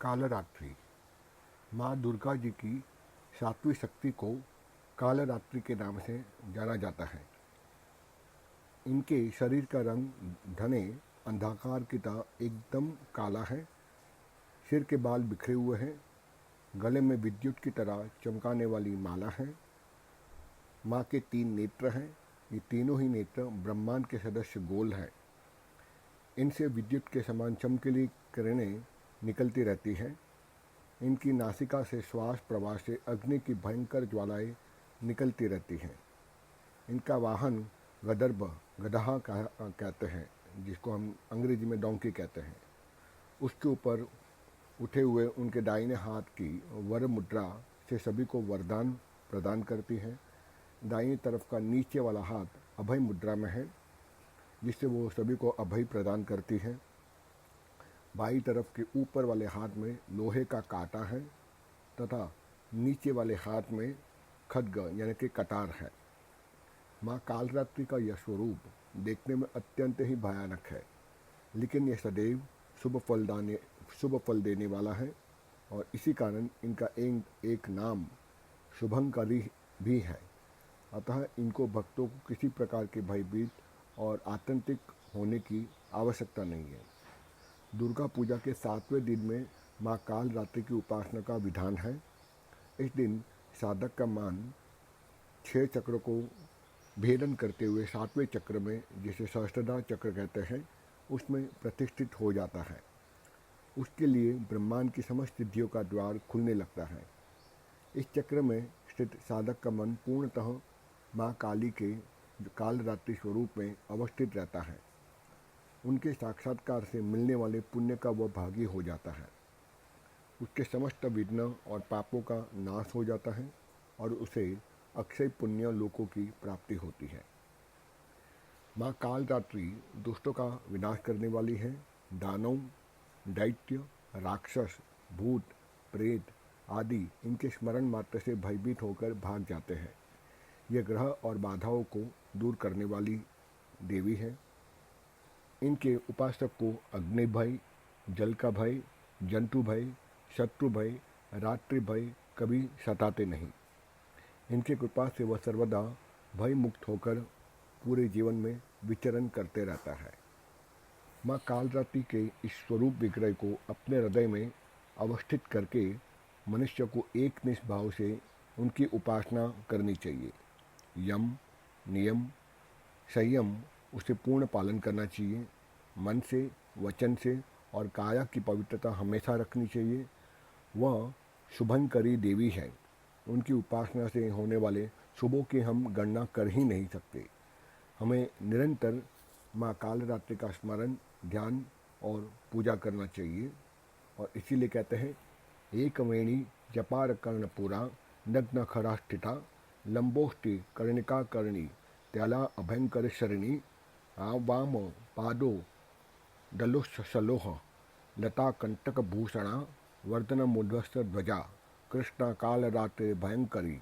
कालरात्रि माँ दुर्गा जी की सातवीं शक्ति को कालरात्रि के नाम से जाना जाता है। इनके शरीर का रंग घने अंधकार की तरह एकदम काला है। सिर के बाल बिखरे हुए हैं। गले में विद्युत की तरह चमकाने वाली माला है। माँ के 3 नेत्र हैं। ये तीनों ही नेत्र ब्रह्मांड के सदस्य गोल हैं। इनसे विद्युत के समान चमकीली किरणें निकलती रहती हैं। इनकी नासिका से श्वास प्रवास से अग्नि की भयंकर ज्वालाएं निकलती रहती हैं। इनका वाहन गदर्भ गदहा कहते हैं, जिसको हम अंग्रेजी में डोंकी कहते हैं। उसके ऊपर उठे हुए उनके दाहिने हाथ की वर मुद्रा से सभी को वरदान प्रदान करती है। दाहिनी तरफ का नीचे वाला हाथ अभय मुद्रा में है, जिससे वो सभी को अभय प्रदान करती है। बाईं तरफ के ऊपर वाले हाथ में लोहे का कांटा है तथा नीचे वाले हाथ में खड्ग यानी कि कटार है। माँ कालरात्रि का यह स्वरूप देखने में अत्यंत ही भयानक है, लेकिन यह सदैव शुभ फल देने वाला है और इसी कारण इनका एक नाम शुभंकरी भी है। अतः इनको भक्तों को किसी प्रकार के भयभीत और आतंकित होने की आवश्यकता नहीं है। दुर्गा पूजा के 7वें दिन में माँ कालरात्रि की उपासना का विधान है। इस दिन साधक का मन 6 चक्र को भेदन करते हुए 7वें चक्र में, जिसे सहस्त्रधार चक्र कहते हैं, उसमें प्रतिष्ठित हो जाता है। उसके लिए ब्रह्मांड की समस्त सिद्धियों का द्वार खुलने लगता है। इस चक्र में स्थित साधक का मन पूर्णतः माँ काली के कालरात्रि स्वरूप में अवस्थित रहता है। उनके साक्षात्कार से मिलने वाले पुण्य का वह भागी हो जाता है। उसके समस्त विघ्न और पापों का नाश हो जाता है और उसे अक्षय पुण्य लोकों की प्राप्ति होती है। माँ कालरात्रि दुष्टों का विनाश करने वाली है। दानव, दैत्य, राक्षस, भूत, प्रेत आदि इनके स्मरण मात्र से भयभीत होकर भाग जाते हैं। यह ग्रह और बाधाओं को दूर करने वाली देवी है। इनके उपासक को अग्नि भय, जल का भय, जंतु भय, शत्रु भय, रात्रि भय कभी सताते नहीं। इनके कृपा से वह सर्वदा भय मुक्त होकर पूरे जीवन में विचरण करते रहता है। माँ कालरात्रि के इस स्वरूप विग्रह को अपने हृदय में अवस्थित करके मनुष्य को एक निष्भाव से उनकी उपासना करनी चाहिए। यम, नियम, संयम उसे पूर्ण पालन करना चाहिए। मन से, वचन से और काया की पवित्रता हमेशा रखनी चाहिए। वह शुभंकरी देवी है। उनकी उपासना से होने वाले शुभों की हम गणना कर ही नहीं सकते। हमें निरंतर माँ कालरात्रि का स्मरण, ध्यान और पूजा करना चाहिए। और इसीलिए कहते हैं, एक वेणी जपार कर्णपुरा नग्न खरा स्थिता लंबोष्टि कर्णिका कर्णी त्याला अभयंकर शरणी वाम पादो दलोह लता कंटक भूषणा वर्धन मुध्वस्त ध्वजा कृष्ण कालरात्रि भयंकरी।